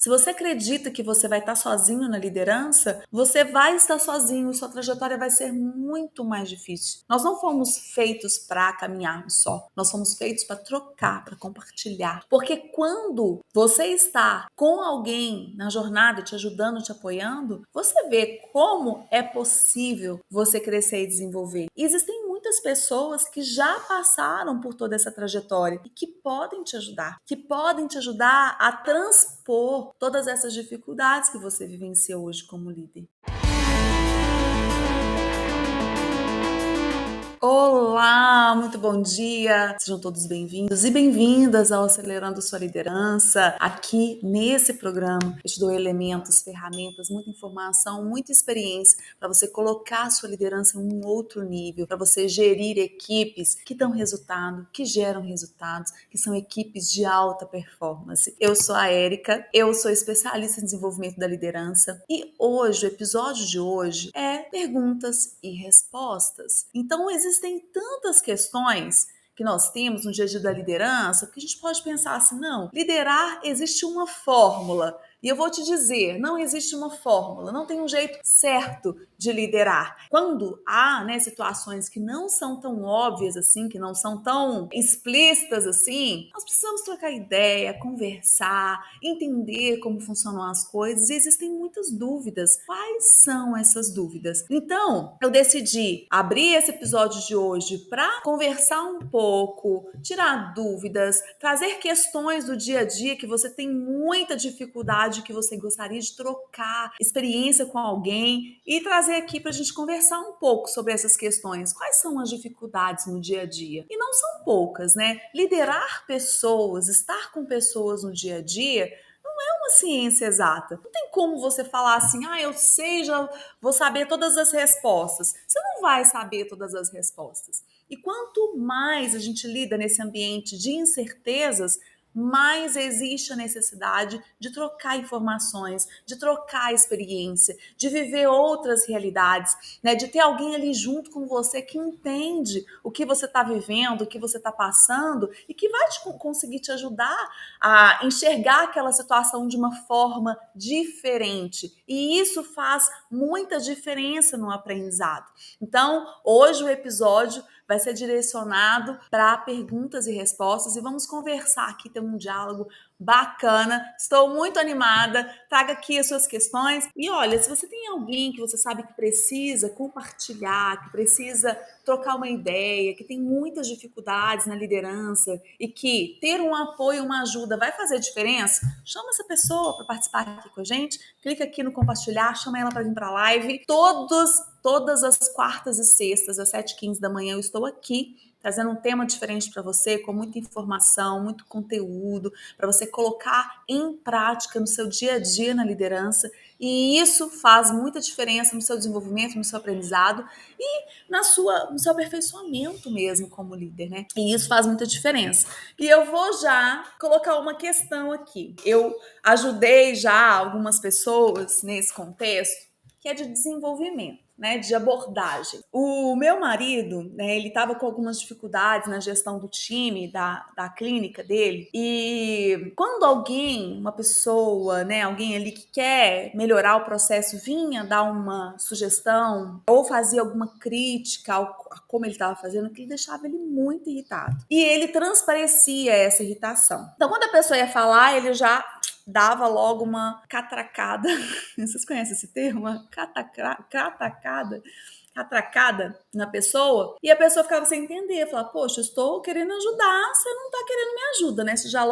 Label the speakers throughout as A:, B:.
A: Se você acredita que você vai estar sozinho na liderança, você vai estar sozinho e sua trajetória vai ser muito mais difícil. Nós não fomos feitos para caminharmos só, nós fomos feitos para trocar, para compartilhar. Porque quando você está com alguém na jornada, te ajudando, te apoiando, você vê como é possível você crescer e desenvolver. E existem muitas pessoas que já passaram por toda essa trajetória e que podem te ajudar a transpor todas essas dificuldades que você vivencia hoje como líder. Olá, muito bom dia! Sejam todos bem-vindos e bem-vindas ao Acelerando Sua Liderança. Aqui nesse programa eu te dou elementos, ferramentas, muita informação, muita experiência para você colocar a sua liderança em um outro nível, para você gerir equipes que dão resultado, que geram resultados, que são equipes de alta performance. Eu sou a Érica, eu sou especialista em desenvolvimento da liderança e hoje, o episódio de hoje é perguntas e respostas. Então, existem tantas questões que nós temos no dia a dia da liderança que a gente pode pensar assim, não, liderar existe uma fórmula. E eu vou te dizer, não existe uma fórmula, não tem um jeito certo de liderar. Quando há, situações que não são tão óbvias assim, que não são tão explícitas assim, nós precisamos trocar ideia, conversar, entender como funcionam as coisas e existem muitas dúvidas. Quais são essas dúvidas? Então, eu decidi abrir esse episódio de hoje para conversar um pouco, tirar dúvidas, trazer questões do dia a dia que você tem muita dificuldade, que você gostaria de trocar experiência com alguém e trazer aqui para a gente conversar um pouco sobre essas questões. Quais são as dificuldades no dia a dia? E não são poucas, né? Liderar pessoas, estar com pessoas no dia a dia não é uma ciência exata. Não tem como você falar assim, eu sei, já vou saber todas as respostas. Você não vai saber todas as respostas. E quanto mais a gente lida nesse ambiente de incertezas, mais existe a necessidade de trocar informações, de trocar experiência, de viver outras realidades, né? De ter alguém ali junto com você que entende o que você está vivendo, o que você está passando e que vai conseguir te ajudar a enxergar aquela situação de uma forma diferente. E isso faz muita diferença no aprendizado. Então, hoje o episódio vai ser direcionado para perguntas e respostas e vamos conversar aqui, ter um diálogo bacana. Estou muito animada. Traga aqui as suas questões. E olha, se você tem alguém que você sabe que precisa compartilhar, que precisa trocar uma ideia, que tem muitas dificuldades na liderança e que ter um apoio, uma ajuda vai fazer diferença, chama essa pessoa para participar aqui com a gente. Clica aqui no compartilhar, chama ela para vir para a live. Todas as quartas e sextas, às 7h15 da manhã, eu estou aqui trazendo um tema diferente para você, com muita informação, muito conteúdo, para você colocar em prática no seu dia a dia na liderança. E isso faz muita diferença no seu desenvolvimento, no seu aprendizado e no seu aperfeiçoamento mesmo como líder, né? E isso faz muita diferença. E eu vou já colocar uma questão aqui. Eu ajudei já algumas pessoas nesse contexto, que é de desenvolvimento, né, de abordagem. O meu marido, né, ele estava com algumas dificuldades na gestão do time, da clínica dele, e quando uma pessoa, né, alguém ali que quer melhorar o processo, vinha dar uma sugestão ou fazia alguma crítica a como ele estava fazendo, que deixava ele muito irritado. E ele transparecia essa irritação. Então, quando a pessoa ia falar, ele já dava logo uma catracada. Vocês conhecem esse termo? Uma catracada na pessoa, e a pessoa ficava sem entender, falava, poxa, eu estou querendo ajudar, você não está querendo me ajuda, né? Você já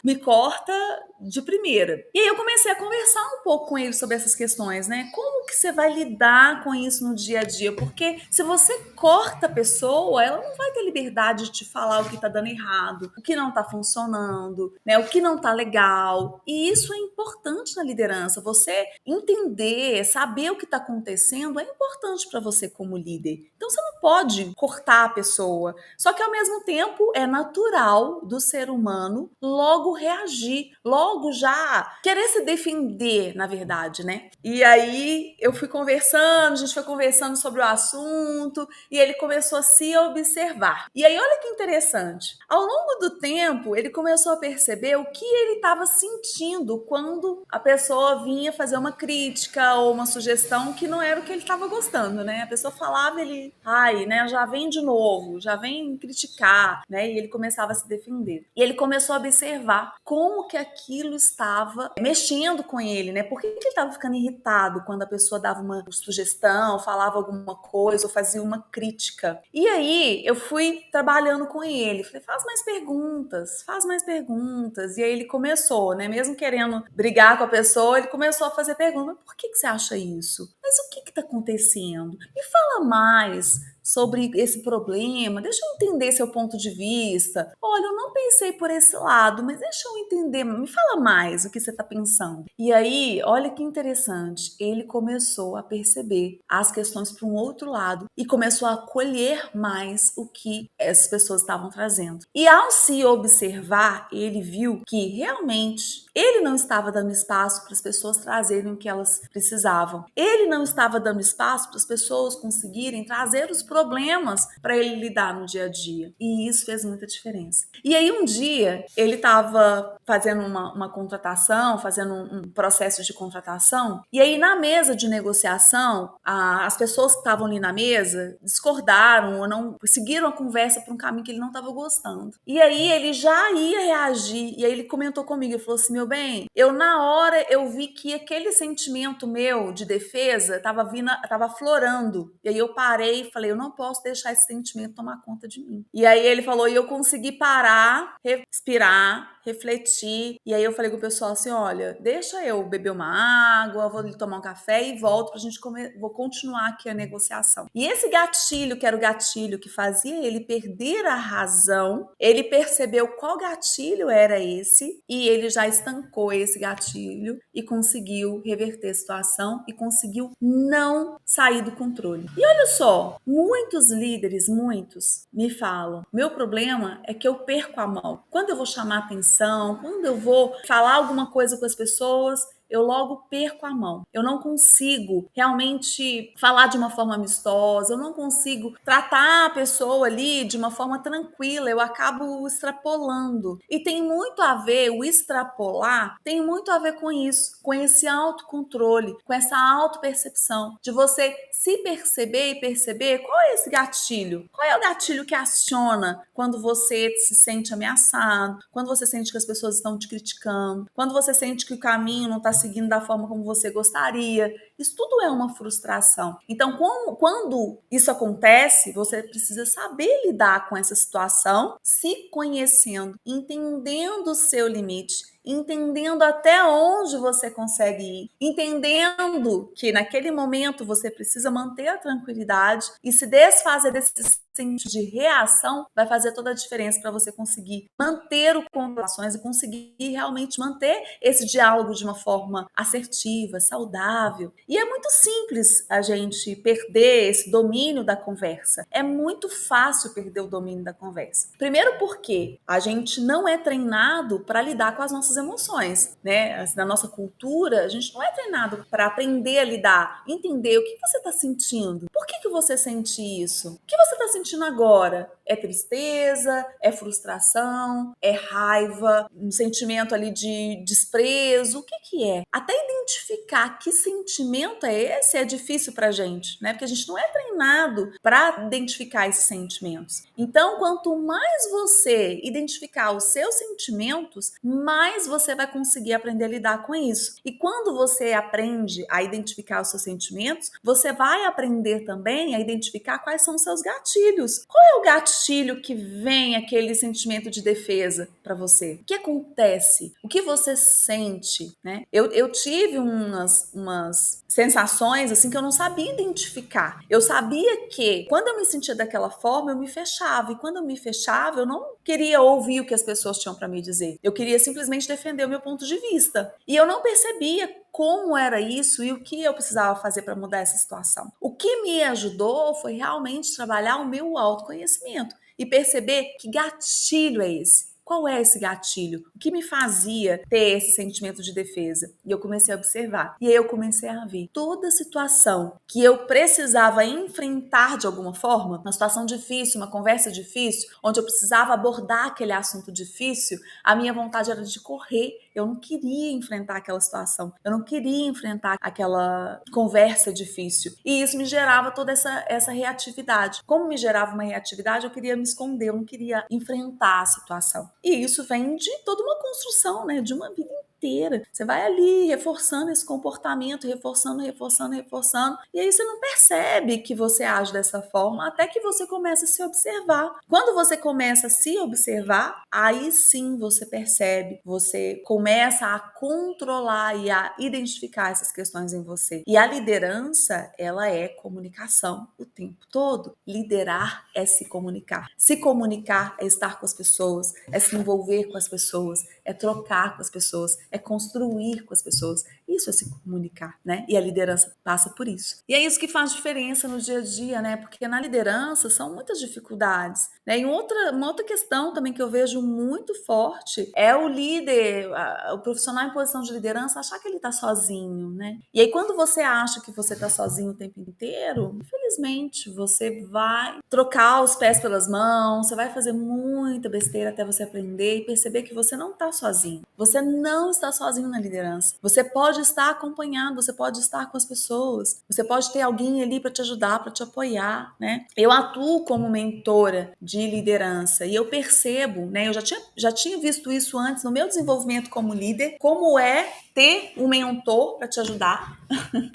A: me corta de primeira. E aí eu comecei a conversar um pouco com ele sobre essas questões, né? Como que você vai lidar com isso no dia a dia? Porque se você corta a pessoa, ela não vai ter liberdade de te falar o que está dando errado, o que não está funcionando, né? O que não está legal. E isso é importante na liderança. Você entender, saber o que está acontecendo é importante para para você como líder. Então você não pode cortar a pessoa. Só que ao mesmo tempo é natural do ser humano logo reagir, logo já querer se defender, na verdade, né? E aí eu fui conversando, a gente foi conversando sobre o assunto e ele começou a se observar. E aí olha que interessante. Ao longo do tempo, ele começou a perceber o que ele estava sentindo quando a pessoa vinha fazer uma crítica ou uma sugestão que não era o que ele estava gostando, né? A pessoa falava, ele, ai, né, já vem de novo, já vem criticar, né? E ele começava a se defender. E ele começou a observar como que aquilo estava mexendo com ele, né? Por que ele estava ficando irritado quando a pessoa dava uma sugestão, falava alguma coisa ou fazia uma crítica. E aí eu fui trabalhando com ele, falei, faz mais perguntas, faz mais perguntas. E aí ele começou, né? Mesmo querendo brigar com a pessoa, ele começou a fazer perguntas. Mas por que você acha isso? Mas o que está acontecendo? Me fala mais sobre esse problema, deixa eu entender seu ponto de vista. Olha, eu não pensei por esse lado, mas deixa eu entender, me fala mais o que você está pensando. E aí, olha que interessante, ele começou a perceber as questões para um outro lado e começou a acolher mais o que essas pessoas estavam trazendo. E ao se observar, ele viu que realmente ele não estava dando espaço para as pessoas trazerem o que elas precisavam. Ele não estava dando espaço para as pessoas conseguirem trazer os problemas para ele lidar no dia a dia. E isso fez muita diferença. E aí um dia ele estava fazendo uma contratação, fazendo um processo de contratação, e aí na mesa de negociação, as pessoas que estavam ali na mesa discordaram ou não seguiram a conversa para um caminho que ele não estava gostando. E aí ele já ia reagir, e aí ele comentou comigo e falou assim, meu bem, eu na hora eu vi que aquele sentimento meu de defesa estava aflorando. E aí eu parei e falei, eu não posso deixar esse sentimento tomar conta de mim. E aí ele falou, e eu consegui parar, respirar, refletir. E aí eu falei com o pessoal assim, olha, deixa eu beber uma água, vou tomar um café e volto pra gente comer, vou continuar aqui a negociação. E esse gatilho, que era o gatilho que fazia ele perder a razão, ele percebeu qual gatilho era esse e ele já estancou esse gatilho e conseguiu reverter a situação e conseguiu não sair do controle. E olha só, muitos líderes, muitos, me falam, meu problema é que eu perco a mão. Quando eu vou chamar atenção, quando eu vou falar alguma coisa com as pessoas, eu logo perco a mão. Eu não consigo realmente falar de uma forma amistosa, eu não consigo tratar a pessoa ali de uma forma tranquila, eu acabo extrapolando. E tem muito a ver, o extrapolar tem muito a ver com isso, com esse autocontrole, com essa autopercepção, de você se perceber e perceber qual é esse gatilho, qual é o gatilho que aciona quando você se sente ameaçado, quando você sente que as pessoas estão te criticando, quando você sente que o caminho não está seguindo da forma como você gostaria. Isso tudo é uma frustração. Então, quando isso acontece, você precisa saber lidar com essa situação, se conhecendo, entendendo o seu limite, entendendo até onde você consegue ir, entendendo que naquele momento você precisa manter a tranquilidade e se desfazer desse senso de reação vai fazer toda a diferença para você conseguir manter o conversações e conseguir realmente manter esse diálogo de uma forma assertiva, saudável. E é muito simples a gente perder esse domínio da conversa. É muito fácil perder o domínio da conversa. Primeiro porque a gente não é treinado para lidar com as nossas emoções, né? Na nossa cultura, a gente não é treinado para aprender a lidar, entender o que você está sentindo. Por que você sente isso? O que você está sentindo agora? É tristeza? É frustração? É raiva? Um sentimento ali de desprezo? O que é? Até identificar que sentimento é esse é difícil pra gente, né? Porque a gente não é treinado para identificar esses sentimentos. Então, quanto mais você identificar os seus sentimentos, mais você vai conseguir aprender a lidar com isso. E quando você aprende a identificar os seus sentimentos, você vai aprender também a identificar quais são os seus gatilhos. Qual é o gatilho que vem aquele sentimento de defesa para você? O que acontece? O que você sente, né? Eu tive umas sensações assim que eu não sabia identificar. Eu sabia que quando eu me sentia daquela forma, eu me fechava. E quando eu me fechava, eu não queria ouvir o que as pessoas tinham para me dizer. Eu queria simplesmente defender o meu ponto de vista. E eu não percebia como era isso e o que eu precisava fazer para mudar essa situação. O que me ajudou foi realmente trabalhar o meu autoconhecimento e perceber que gatilho é esse. Qual é esse gatilho? O que me fazia ter esse sentimento de defesa? E eu comecei a observar. E aí eu comecei a ver toda situação que eu precisava enfrentar de alguma forma, uma situação difícil, uma conversa difícil, onde eu precisava abordar aquele assunto difícil, a minha vontade era de correr. Eu não queria enfrentar aquela situação. Eu não queria enfrentar aquela conversa difícil. E isso me gerava toda essa reatividade. Como me gerava uma reatividade, eu queria me esconder, eu não queria enfrentar a situação. E isso vem de toda uma construção, né? De uma vida inteira. Você vai ali reforçando esse comportamento, reforçando. E aí você não percebe que você age dessa forma até que você começa a se observar. Quando você começa a se observar, aí sim você percebe, você começa a controlar e a identificar essas questões em você. E a liderança, ela é comunicação o tempo todo. Liderar é se comunicar. Se comunicar é estar com as pessoas, é se envolver com as pessoas, é trocar com as pessoas, é construir com as pessoas. Isso é se comunicar, né? E a liderança passa por isso. E é isso que faz diferença no dia a dia, né? Porque na liderança são muitas dificuldades, né? E uma outra questão também que eu vejo muito forte é o líder, o profissional em posição de liderança achar que ele tá sozinho, né? E aí quando você acha que você tá sozinho o tempo inteiro, infelizmente você vai trocar os pés pelas mãos, você vai fazer muita besteira até você aprender e perceber que você não tá sozinho. Você não está sozinho na liderança. Você pode estar acompanhado, você pode estar com as pessoas, você pode ter alguém ali para te ajudar, para te apoiar, né? Eu atuo como mentora de liderança e eu percebo, né? Eu já tinha visto isso antes no meu desenvolvimento como líder, como é ter um mentor para te ajudar.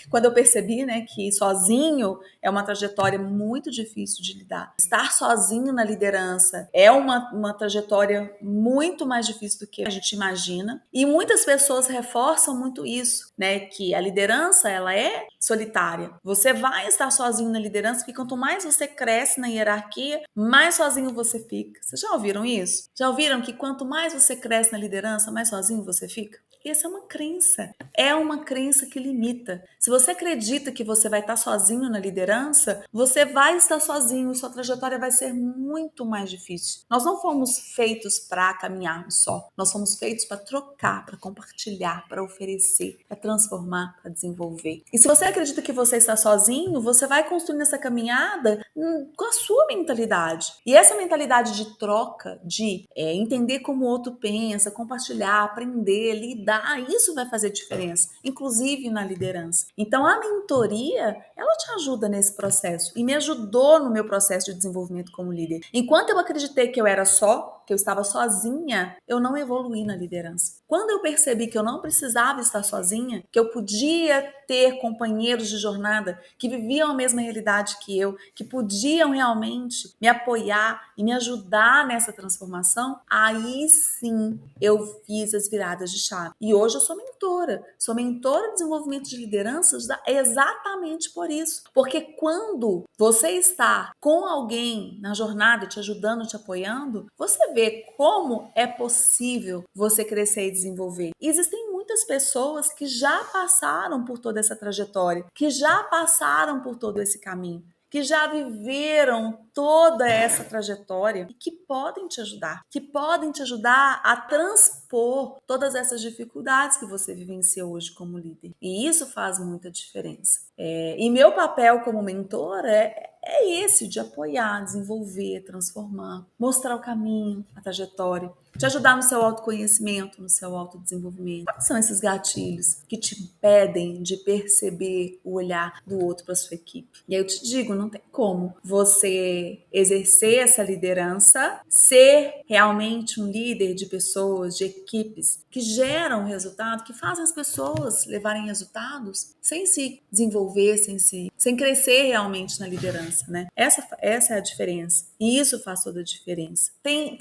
A: Quando eu percebi, né, que sozinho é uma trajetória muito difícil de lidar. Estar sozinho na liderança é uma trajetória muito mais difícil do que a gente imagina. E muitas pessoas reforçam muito isso, né, que a liderança, ela é solitária. Você vai estar sozinho na liderança, porque quanto mais você cresce na hierarquia, mais sozinho você fica. Vocês já ouviram isso? Já ouviram que quanto mais você cresce na liderança, mais sozinho você fica? Essa é uma crença. É uma crença que limita. Se você acredita que você vai estar sozinho na liderança, você vai estar sozinho, sua trajetória vai ser muito mais difícil. Nós não fomos feitos para caminharmos só. Nós fomos feitos para trocar, para compartilhar, para oferecer, para transformar, para desenvolver. E se você acredita que você está sozinho, você vai construindo essa caminhada com a sua mentalidade. E essa mentalidade de troca, de entender como o outro pensa, compartilhar, aprender, lidar, isso vai fazer diferença, inclusive na liderança. Então, a mentoria, ela te ajuda nesse processo e me ajudou no meu processo de desenvolvimento como líder. Enquanto eu acreditei que eu era só, que eu estava sozinha, eu não evoluí na liderança. Quando eu percebi que eu não precisava estar sozinha, que eu podia ter companheiros de jornada que viviam a mesma realidade que eu, que podiam realmente me apoiar e me ajudar nessa transformação, aí sim eu fiz as viradas de chave. E hoje eu sou mentora de desenvolvimento de lideranças exatamente por isso. Porque quando você está com alguém na jornada, te ajudando, te apoiando, você vê como é possível você crescer e desenvolver. E existem muitas pessoas que já passaram por toda essa trajetória, que já passaram por todo esse caminho, que já viveram toda essa trajetória e que podem te ajudar a transpor todas essas dificuldades que você vivencia hoje como líder. E isso faz muita diferença. E meu papel como mentor é esse, de apoiar, desenvolver, transformar, mostrar o caminho, a trajetória, te ajudar no seu autoconhecimento, no seu autodesenvolvimento. Quais são esses gatilhos que te impedem de perceber o olhar do outro para sua equipe? E aí eu te digo, não tem como você exercer essa liderança, ser realmente um líder de pessoas, de equipes que geram resultado, que fazem as pessoas levarem resultados sem se desenvolver, sem crescer realmente na liderança, né? Essa é a diferença. E isso faz toda a diferença. Tem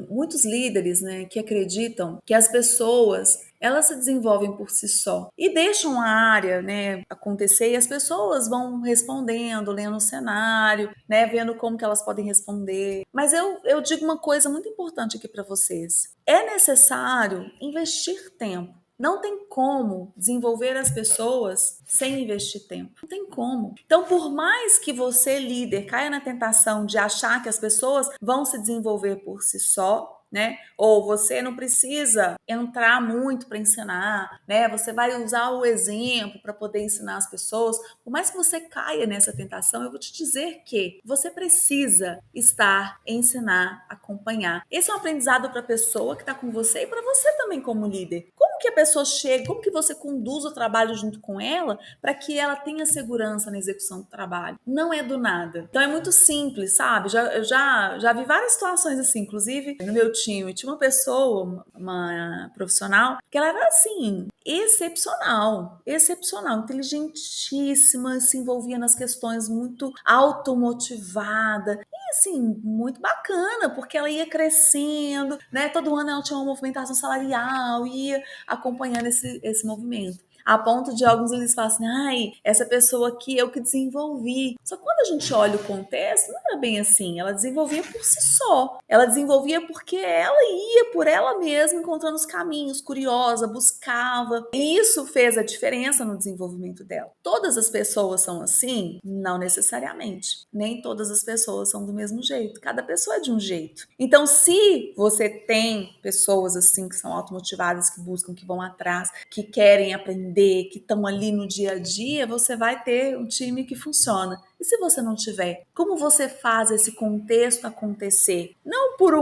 A: muitos líderes, né, que acreditam que as pessoas elas se desenvolvem por si só e deixam a área, né, acontecer e as pessoas vão respondendo, lendo o cenário, né, vendo como que elas podem responder. Mas eu digo uma coisa muito importante aqui para vocês. É necessário investir tempo. Não tem como desenvolver as pessoas sem investir tempo. Não tem como. Então, por mais que você, líder, caia na tentação de achar que as pessoas vão se desenvolver por si só, né? Ou você não precisa entrar muito para ensinar, né? Você vai usar o exemplo para poder ensinar as pessoas. Por mais que você caia nessa tentação, eu vou te dizer que você precisa estar, ensinar, acompanhar. Esse é um aprendizado para a pessoa que está com você e para você também como líder. Como que a pessoa chega, como que você conduz o trabalho junto com ela para que ela tenha segurança na execução do trabalho? Não é do nada. Então é muito simples, sabe? Eu já vi várias situações assim, inclusive no meu time, tinha uma pessoa, uma profissional, que ela era assim, excepcional, excepcional, inteligentíssima, se envolvia nas questões, muito automotivada, e assim, muito bacana, porque ela ia crescendo, né? Todo ano ela tinha uma movimentação salarial, ia acompanhando esse movimento. A ponto de alguns eles falam assim, ai, essa pessoa aqui eu que desenvolvi. Só que quando a gente olha o contexto, não era bem assim. Ela desenvolvia por si só. Ela desenvolvia porque ela ia por ela mesma, encontrando os caminhos, curiosa, buscava. E isso fez a diferença no desenvolvimento dela. Todas as pessoas são assim? Não necessariamente. Nem todas as pessoas são do mesmo jeito. Cada pessoa é de um jeito. Então, se você tem pessoas assim que são automotivadas, que buscam, que vão atrás, que querem aprender, que estão ali no dia a dia, você vai ter um time que funciona. E se você não tiver, como você faz esse contexto acontecer? Não por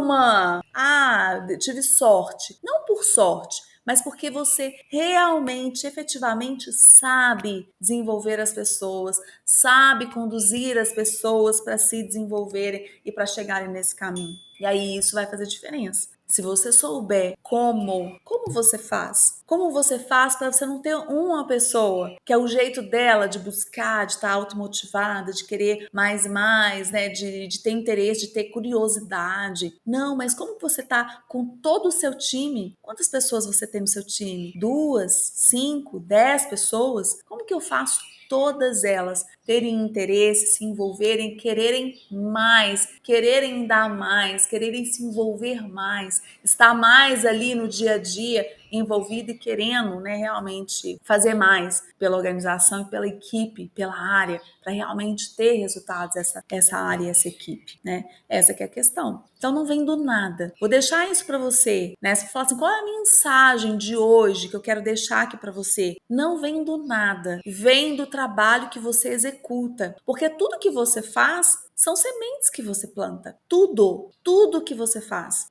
A: tive sorte. Não por sorte, mas porque você realmente, efetivamente sabe desenvolver as pessoas, sabe conduzir as pessoas para se desenvolverem e para chegarem nesse caminho. E aí isso vai fazer diferença. Se você souber como você faz para você não ter uma pessoa que é o jeito dela de buscar, de estar automotivada, de querer mais e mais, né, de ter interesse, de ter curiosidade. Não, mas como você tá com todo o seu time? Quantas pessoas você tem no seu time? 2, 5, 10 pessoas? Como que eu faço todas elas terem interesse, se envolverem, quererem dar mais, quererem se envolver mais, estar mais ali no dia a dia envolvido e querendo, né, realmente fazer mais pela organização e pela equipe, pela área, para realmente ter resultados essa área, essa equipe, né? Essa que é a questão. Então não vem do nada. Vou deixar isso para você, né? Você fala assim, qual é a mensagem de hoje que eu quero deixar aqui para você? Não vem do nada, vem do trabalho que você executa, porque tudo que você faz são sementes que você planta. Tudo que você faz.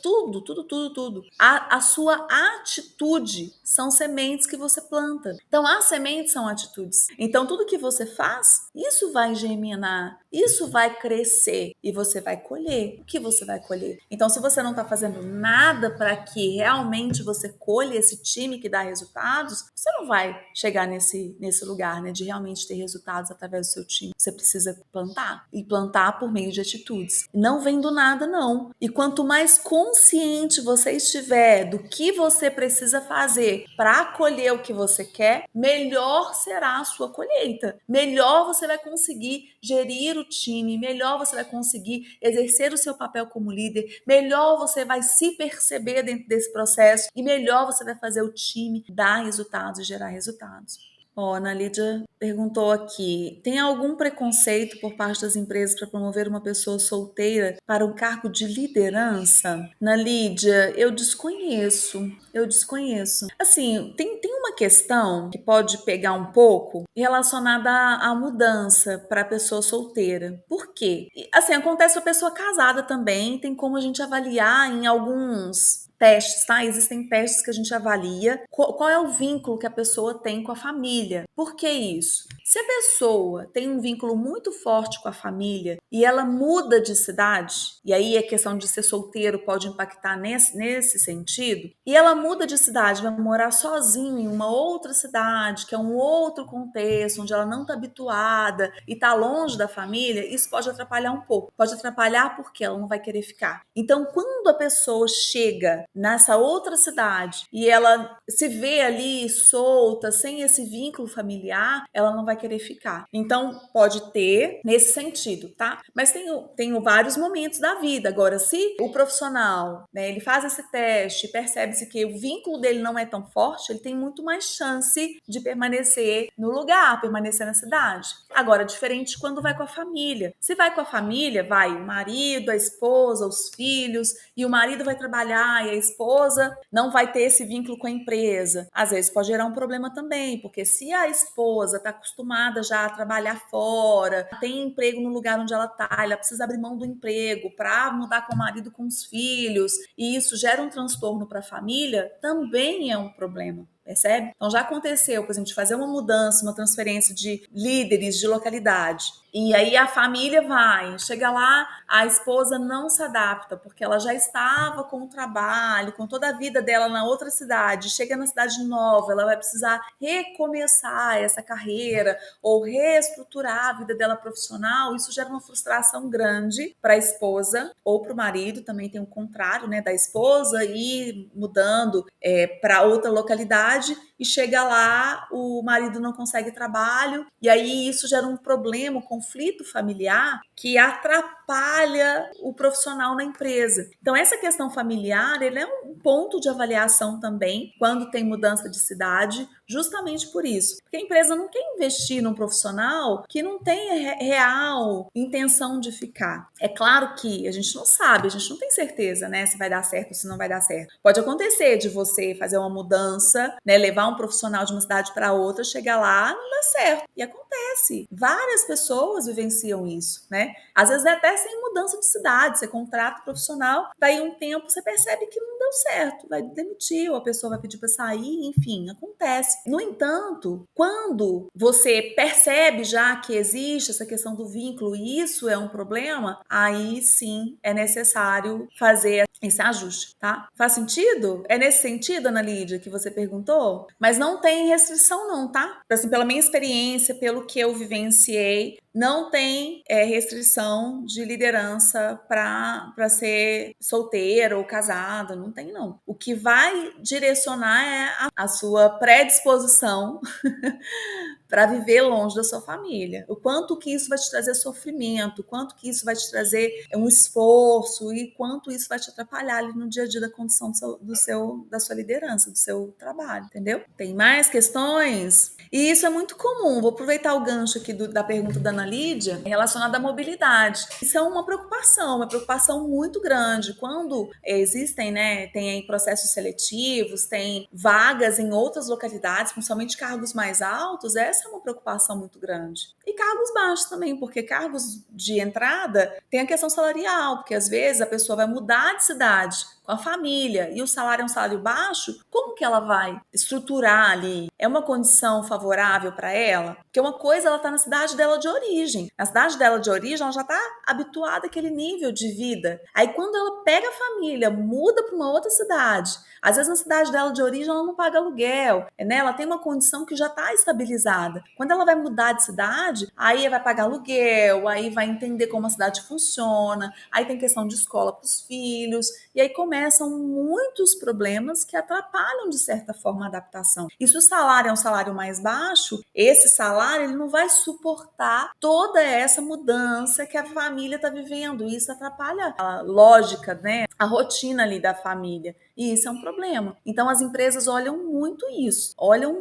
A: Tudo. A sua atitude são sementes que você planta. Então, as sementes são atitudes. Então, tudo que você faz, isso vai germinar, isso vai crescer e você vai colher. O que você vai colher? Então, se você não está fazendo nada para que realmente você colhe esse time que dá resultados, você não vai chegar nesse lugar, né, de realmente ter resultados através do seu time. Você precisa plantar e plantar por meio de atitudes. Não vem do nada, não. E quanto mais consciente você estiver do que você precisa fazer para colher o que você quer, melhor será a sua colheita. Melhor você vai conseguir gerir o time, melhor você vai conseguir exercer o seu papel como líder, melhor você vai se perceber dentro desse processo e melhor você vai fazer o time dar resultados e gerar resultados. Ó, Ana Lídia perguntou aqui: tem algum preconceito por parte das empresas para promover uma pessoa solteira para um cargo de liderança? Ana Lídia, eu desconheço. Assim, tem uma questão que pode pegar um pouco relacionada à mudança para a pessoa solteira. Por quê? Assim, acontece com a pessoa casada também, tem como a gente avaliar em alguns testes, tá? Existem testes que a gente avalia qual é o vínculo que a pessoa tem com a família. Por que isso? Se a pessoa tem um vínculo muito forte com a família e ela muda de cidade, e aí a questão de ser solteiro pode impactar nesse sentido, e ela muda de cidade, vai morar sozinha em uma outra cidade, que é um outro contexto, onde ela não está habituada e está longe da família, isso pode atrapalhar um pouco. Pode atrapalhar porque ela não vai querer ficar. Então, quando a pessoa chega nessa outra cidade e ela se vê ali solta, sem esse vínculo familiar, ela não vai querer ficar. Então, pode ter nesse sentido, tá? Mas tem vários momentos da vida. Agora, se o profissional, né, ele faz esse teste, percebe-se que o vínculo dele não é tão forte, ele tem muito mais chance de permanecer no lugar, permanecer na cidade. Agora, diferente quando vai com a família. Se vai com a família, vai o marido, a esposa, os filhos, e o marido vai trabalhar e a esposa não vai ter esse vínculo com a empresa. Às vezes pode gerar um problema também, porque se a esposa está acostumada já a trabalhar fora, tem emprego no lugar onde ela está, ela precisa abrir mão do emprego para mudar com o marido, com os filhos, e isso gera um transtorno para a família, também é um problema. Percebe? Então já aconteceu, por exemplo, de fazer uma mudança, uma transferência de líderes de localidade. E aí a família vai, chega lá, a esposa não se adapta, porque ela já estava com o trabalho, com toda a vida dela na outra cidade, chega na cidade nova, ela vai precisar recomeçar essa carreira ou reestruturar a vida dela profissional. Isso gera uma frustração grande para a esposa ou para o marido, também tem o contrário, né, da esposa ir mudando para outra localidade, e chega lá, o marido não consegue trabalho, e aí isso gera um problema, um conflito familiar que atrapalha o profissional na empresa. Então, essa questão familiar, ele é um ponto de avaliação também, quando tem mudança de cidade, justamente por isso. Porque a empresa não quer investir num profissional que não tem real intenção de ficar. É claro que a gente não sabe, a gente não tem certeza, né, se vai dar certo ou se não vai dar certo. Pode acontecer de você fazer uma mudança, né, levar um profissional de uma cidade para outra, chegar lá, não dá certo. E acontece. Várias pessoas vivenciam isso, né? Às vezes é até sem mudança de cidade, você contrata o profissional, daí um tempo você percebe que não deu certo, vai demitir, ou a pessoa vai pedir para sair, enfim, acontece. No entanto, quando você percebe já que existe essa questão do vínculo e isso é um problema, aí sim é necessário fazer esse ajuste, tá? Faz sentido? É nesse sentido, Ana Lídia, que você perguntou? Mas não tem restrição não, tá? Assim, pela minha experiência, pelo que eu vivenciei, não tem restrição de liderança para ser solteiro ou casado, não tem não. O que vai direcionar é a sua predisposição para viver longe da sua família. O quanto que isso vai te trazer sofrimento, o quanto que isso vai te trazer um esforço e quanto isso vai te atrapalhar ali no dia a dia da condição da sua liderança, do seu trabalho, entendeu? Tem mais questões? E isso é muito comum. Vou aproveitar o gancho aqui da pergunta da Ana Lídia relacionada à mobilidade. Isso é uma preocupação muito grande. Quando existem, né, tem aí processos seletivos, tem vagas em outras localidades, principalmente cargos mais altos, essa é uma preocupação muito grande. E cargos baixos também, porque cargos de entrada tem a questão salarial, porque às vezes a pessoa vai mudar de cidade com a família e o salário é um salário baixo, como que ela vai estruturar ali? É uma condição favorável para ela? Porque uma coisa, ela está na cidade dela de origem. Na cidade dela de origem, ela já está habituada àquele nível de vida. Aí quando ela pega a família, muda para uma outra cidade, às vezes na cidade dela de origem ela não paga aluguel, né? Ela tem uma condição que já está estabilizada. Quando ela vai mudar de cidade, aí vai pagar aluguel, aí vai entender como a cidade funciona, aí tem questão de escola para os filhos, e aí começam muitos problemas que atrapalham, de certa forma, a adaptação. E se o salário é um salário mais baixo, esse salário ele não vai suportar toda essa mudança que a família está vivendo. E isso atrapalha a lógica, né? A rotina ali da família. E isso é um problema. Então, as empresas olham muito isso. Olham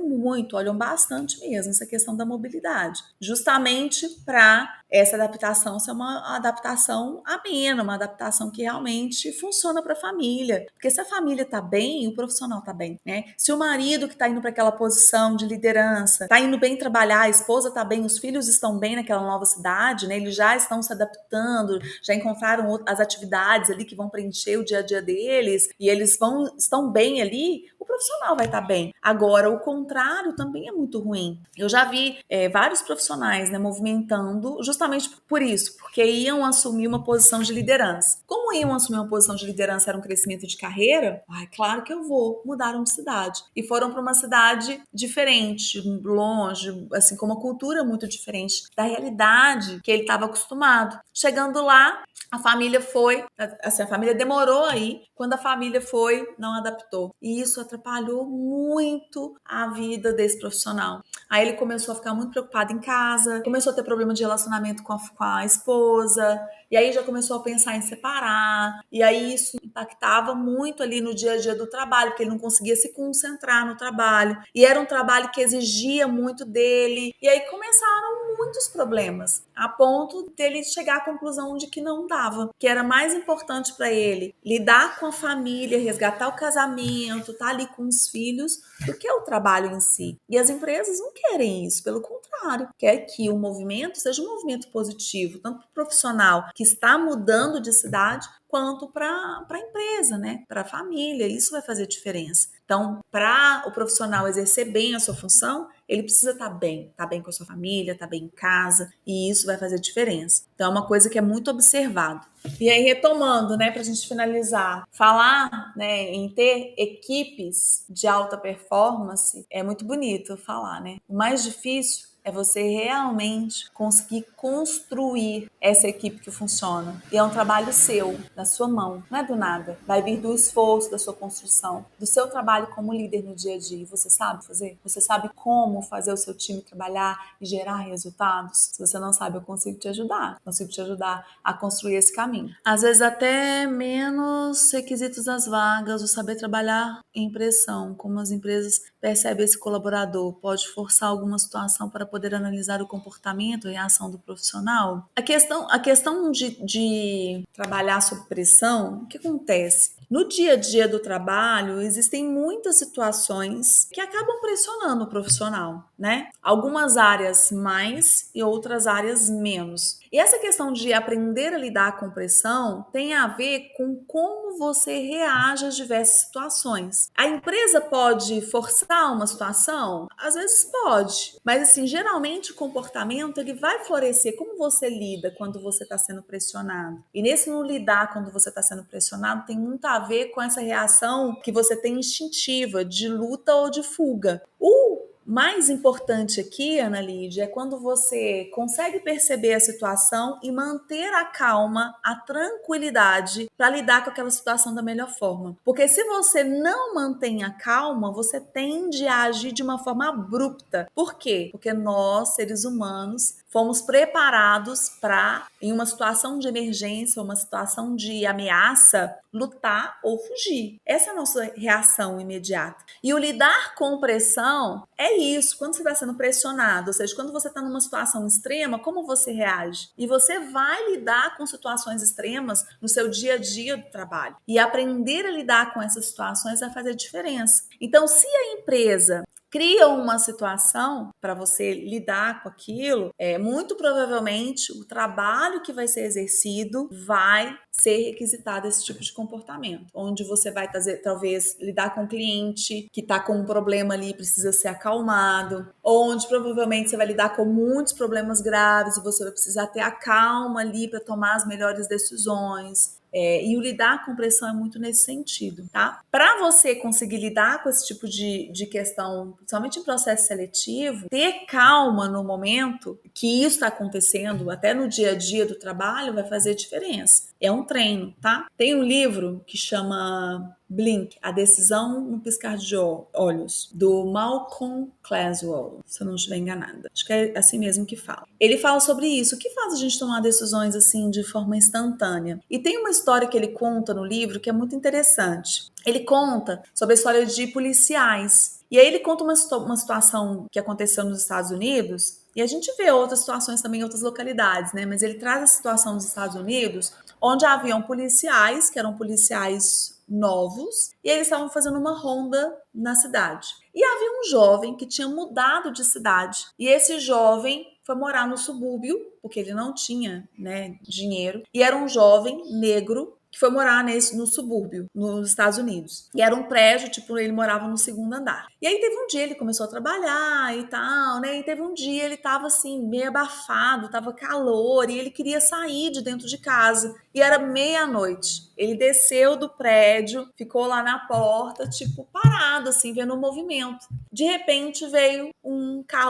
A: bastante mesmo essa questão da mobilidade. Justamente para essa adaptação ser uma adaptação amena, uma adaptação que realmente funciona para a família. Porque se a família está bem, o profissional está bem, né? Se o marido que está indo para aquela posição de liderança está indo bem trabalhar, a esposa está bem, os filhos estão bem naquela nova cidade, né? Eles já estão se adaptando, já encontraram as atividades ali que vão preencher o dia a dia deles e eles estão bem ali, o profissional vai estar bem. Agora, o contrário também é muito ruim. Eu já vi vários profissionais, né, movimentando justamente por isso, porque iam assumir uma posição de liderança. Como iam assumir uma posição de liderança era um crescimento de carreira, claro que eu vou, mudaram de cidade. E foram para uma cidade diferente, longe, assim, com uma cultura muito diferente da realidade que ele estava acostumado. Chegando lá, A família foi, assim, a família demorou aí, quando a família foi, não adaptou. E isso atrapalhou muito a vida desse profissional. Aí ele começou a ficar muito preocupado em casa, começou a ter problema de relacionamento com a esposa, e aí já começou a pensar em separar, e aí isso impactava muito ali no dia a dia do trabalho, porque ele não conseguia se concentrar no trabalho, e era um trabalho que exigia muito dele, e aí começaram muitos problemas, a ponto dele chegar à conclusão de que não dava, que era mais importante para ele lidar com a família, resgatar o casamento, estar ali com os filhos, do que o trabalho em si. E as empresas não querem isso, pelo contrário, quer que o movimento seja um movimento positivo, tanto para o profissional que está mudando de cidade, quanto para a empresa, né? Para a família, isso vai fazer diferença. Então, para o profissional exercer bem a sua função, ele precisa estar bem com a sua família, estar bem em casa, e isso vai fazer diferença. Então, é uma coisa que é muito observado. E aí, retomando, né, para a gente finalizar, falar, né, em ter equipes de alta performance é muito bonito falar, né? O mais difícil é você realmente conseguir construir essa equipe que funciona. E é um trabalho seu, da sua mão, não é do nada. Vai vir do esforço da sua construção, do seu trabalho como líder no dia a dia. E você sabe fazer? Você sabe como fazer o seu time trabalhar e gerar resultados? Se você não sabe, eu consigo te ajudar. Consigo te ajudar a construir esse caminho. Às vezes até menos requisitos das vagas, o saber trabalhar em pressão, como as empresas percebem esse colaborador, pode forçar alguma situação para poder analisar o comportamento e a ação do profissional. A questão de trabalhar sob pressão, o que acontece? No dia a dia do trabalho, existem muitas situações que acabam pressionando o profissional, né? Algumas áreas mais e outras áreas menos. E essa questão de aprender a lidar com pressão tem a ver com como você reage às diversas situações. A empresa pode forçar uma situação? Às vezes pode, mas assim, geralmente o comportamento ele vai florescer. Como você lida quando você está sendo pressionado? E nesse não lidar quando você está sendo pressionado tem muito a ver com essa reação que você tem instintiva de luta ou de fuga. O mais importante aqui, Ana Lídia, é quando você consegue perceber a situação e manter a calma, a tranquilidade para lidar com aquela situação da melhor forma. Porque se você não mantém a calma, você tende a agir de uma forma abrupta. Por quê? Porque nós, seres humanos, fomos preparados para, em uma situação de emergência, uma situação de ameaça, lutar ou fugir. Essa é a nossa reação imediata. E o lidar com pressão é isso. Quando você está sendo pressionado, ou seja, quando você está numa situação extrema, como você reage? E você vai lidar com situações extremas no seu dia a dia do trabalho. E aprender a lidar com essas situações vai fazer diferença. Então, se a empresa cria uma situação para você lidar com aquilo, muito provavelmente o trabalho que vai ser exercido vai ser requisitado esse tipo de comportamento, onde você vai talvez lidar com um cliente que está com um problema ali e precisa ser acalmado, onde provavelmente você vai lidar com muitos problemas graves e você vai precisar ter a calma ali para tomar as melhores decisões. E o lidar com pressão é muito nesse sentido, tá? Para você conseguir lidar com esse tipo de questão, principalmente em processo seletivo, ter calma no momento que isso está acontecendo, até no dia a dia do trabalho, vai fazer diferença. É um treino, tá? Tem um livro que chama Blink, A Decisão no Piscar de Olhos, do Malcolm Gladwell, se eu não estiver enganada. Acho que é assim mesmo que fala. Ele fala sobre isso, o que faz a gente tomar decisões assim de forma instantânea. E tem uma história que ele conta no livro que é muito interessante. Ele conta sobre a história de policiais. E aí ele conta uma situação que aconteceu nos Estados Unidos, e a gente vê outras situações também em outras localidades, né? Mas ele traz a situação dos Estados Unidos, onde haviam policiais, que eram policiais novos, e eles estavam fazendo uma ronda na cidade. E havia um jovem que tinha mudado de cidade, e esse jovem foi morar no subúrbio, porque ele não tinha, né, dinheiro, e era um jovem negro que foi morar no subúrbio, nos Estados Unidos. E era um prédio, tipo, ele morava no segundo andar. E aí teve um dia, ele começou a trabalhar e tal, né? E teve um dia, ele tava assim, meio abafado, tava calor, e ele queria sair de dentro de casa. E era meia-noite. Ele desceu do prédio, ficou lá na porta, tipo, parado, assim, vendo o movimento. De repente veio um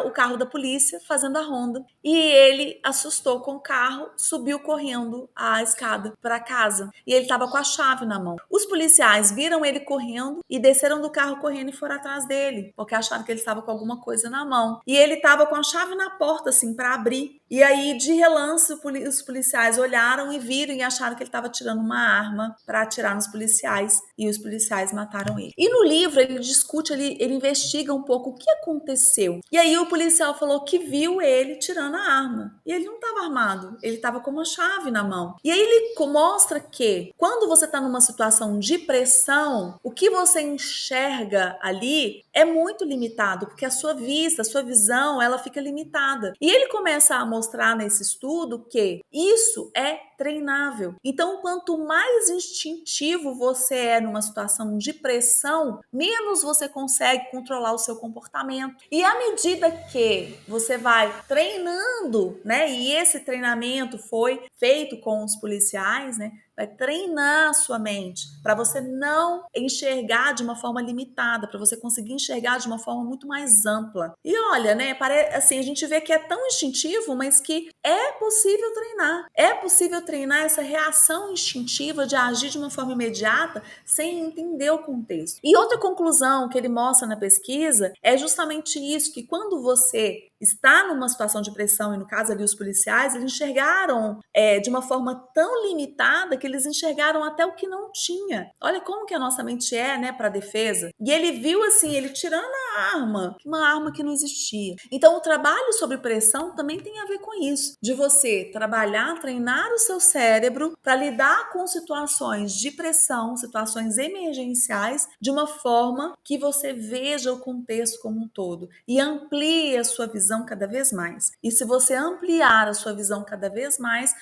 A: o carro da polícia fazendo a ronda. E ele assustou com o carro, subiu correndo a escada para casa. E ele estava com a chave na mão. Os policiais viram ele correndo e desceram do carro correndo e foram atrás dele, porque acharam que ele estava com alguma coisa na mão. E ele estava com a chave na porta, assim, para abrir. E aí, de relance, os policiais olharam e viram e acharam que ele estava tirando uma arma para atirar nos policiais. E os policiais mataram ele. E no livro, ele discute, ele investiga um pouco o que aconteceu. E aí, o policial falou que viu ele tirando a arma. E ele não estava armado, ele estava com uma chave na mão. E aí, ele mostra que quando você está numa situação de pressão, o que você enxerga ali é muito limitado, porque a sua vista, a sua visão, ela fica limitada. E ele começa a mostrar nesse estudo que isso é treinável. Então, quanto mais instintivo você é numa situação de pressão, menos você consegue controlar o seu comportamento. E à medida que você vai treinando, né? E esse treinamento foi feito com os policiais, né? Vai treinar a sua mente para você não enxergar de uma forma limitada, para você conseguir enxergar de uma forma muito mais ampla. E olha, né, assim, a gente vê que é tão instintivo, mas que é possível treinar. É possível treinar essa reação instintiva de agir de uma forma imediata sem entender o contexto. E outra conclusão que ele mostra na pesquisa é justamente isso, que quando você está numa situação de pressão, e no caso ali os policiais, eles enxergaram de uma forma tão limitada que eles enxergaram até o que não tinha. Olha como que a nossa mente é, né, para defesa. E ele viu assim, ele tirando a arma, uma arma que não existia. Então o trabalho sobre pressão também tem a ver com isso, de você trabalhar, treinar o seu cérebro para lidar com situações de pressão, situações emergenciais, de uma forma que você veja o contexto como um todo e amplie a sua visão cada vez mais. E se você ampliar a sua visão cada vez mais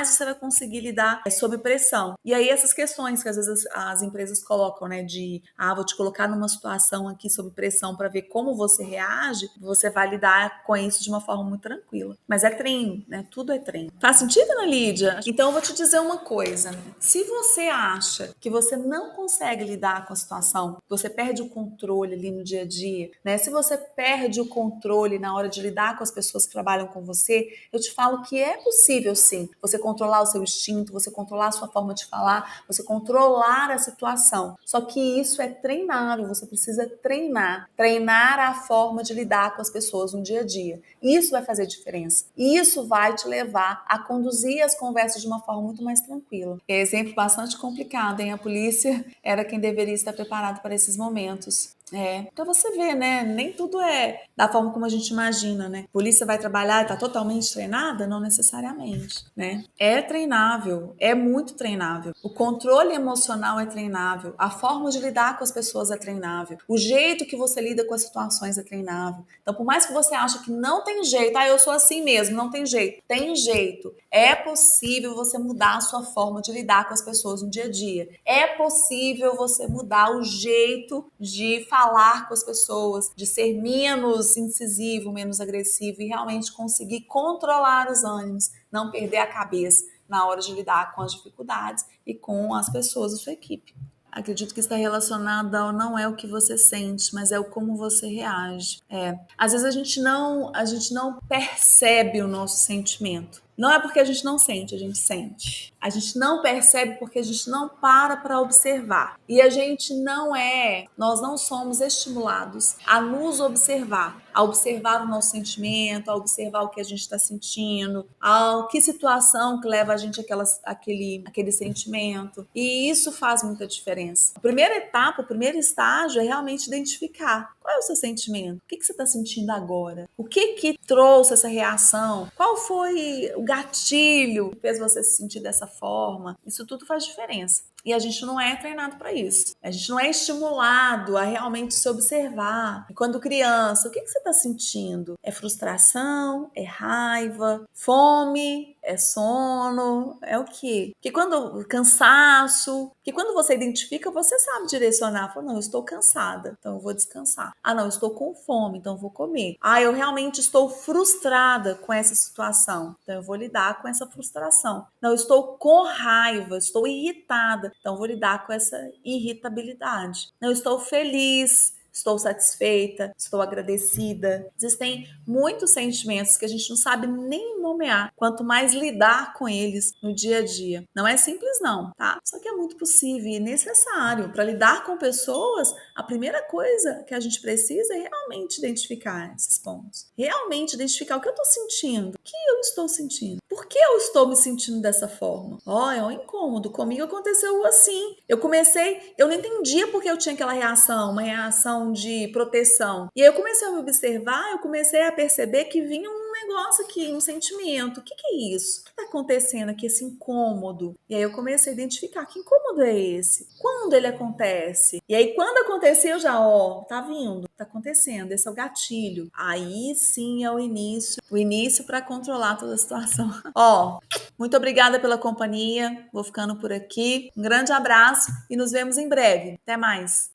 A: você vai conseguir lidar sob pressão. E aí essas questões que às vezes as empresas colocam, né, de vou te colocar numa situação aqui sob pressão para ver como você reage, você vai lidar com isso de uma forma muito tranquila. Mas é treino, né? Tudo é treino. Faz sentido, Ana Lídia? Então eu vou te dizer uma coisa, né? Se você acha que você não consegue lidar com a situação, você perde o controle ali no dia a dia, né? Se você perde o controle na hora de lidar com as pessoas que trabalham com você, eu te falo que é possível sim, você controlar o seu instinto, você controlar a sua forma de falar, você controlar a situação. Só que isso é treinável, você precisa treinar a forma de lidar com as pessoas no dia a dia. Isso vai fazer diferença. E isso vai te levar a conduzir as conversas de uma forma muito mais tranquila. É um exemplo bastante complicado, hein? A polícia era quem deveria estar preparado para esses momentos. Então você vê, né? Nem tudo é da forma como a gente imagina, né? A polícia vai trabalhar e tá totalmente treinada? Não necessariamente, né? É treinável, é muito treinável. O controle emocional é treinável, a forma de lidar com as pessoas é treinável, o jeito que você lida com as situações é treinável. Então, por mais que você ache que não tem jeito, eu sou assim mesmo, não tem jeito. Tem jeito. É possível você mudar a sua forma de lidar com as pessoas no dia a dia. É possível você mudar o jeito de falar com as pessoas, de ser menos incisivo, menos agressivo e realmente conseguir controlar os ânimos, não perder a cabeça na hora de lidar com as dificuldades e com as pessoas da sua equipe. Acredito que está relacionado ao não é o que você sente, mas é o como você reage. Às vezes a gente não percebe o nosso sentimento. Não é porque a gente não sente, a gente sente. A gente não percebe porque a gente não para observar. E nós não somos estimulados a nos observar, a observar o nosso sentimento, a observar o que a gente está sentindo, a que situação que leva a gente àquele sentimento. E isso faz muita diferença. A primeira etapa, o primeiro estágio é realmente identificar qual é o seu sentimento, o que você está sentindo agora, o que trouxe essa reação, qual foi o gatilho que fez você se sentir dessa forma. Isso tudo faz diferença. E a gente não é treinado para isso. A gente não é estimulado a realmente se observar. E quando criança, o que você está sentindo? É frustração? É raiva? Fome? É sono? É o quê? Cansaço. Que quando você identifica, você sabe direcionar. Fala, não, eu estou cansada, então eu vou descansar. Não, eu estou com fome, então eu vou comer. Eu realmente estou frustrada com essa situação, então eu vou lidar com essa frustração. Não, eu estou com raiva, estou irritada, então eu vou lidar com essa irritabilidade. Não, eu estou feliz, estou satisfeita, estou agradecida. Existem muitos sentimentos que a gente não sabe nem nomear, quanto mais lidar com eles no dia a dia. Não é simples não, tá? Só que é muito possível e necessário. Para lidar com pessoas, a primeira coisa que a gente precisa é realmente identificar esses pontos. Realmente identificar o que eu estou sentindo, o que eu estou sentindo. Por que eu estou me sentindo dessa forma? É um incômodo. Comigo aconteceu assim. Eu não entendia por que eu tinha aquela reação, uma reação de proteção. E aí eu comecei a me observar, eu comecei a perceber que vinha um negócio aqui, um sentimento. O que é isso? O que está acontecendo aqui, esse incômodo? E aí eu comecei a identificar que incômodo é esse? Quando ele acontece? E aí quando acontecer, eu já, tá vindo, tá acontecendo, esse é o gatilho. Aí sim é o início para controlar toda a situação. Muito obrigada pela companhia. Vou ficando por aqui. Um grande abraço e nos vemos em breve. Até mais.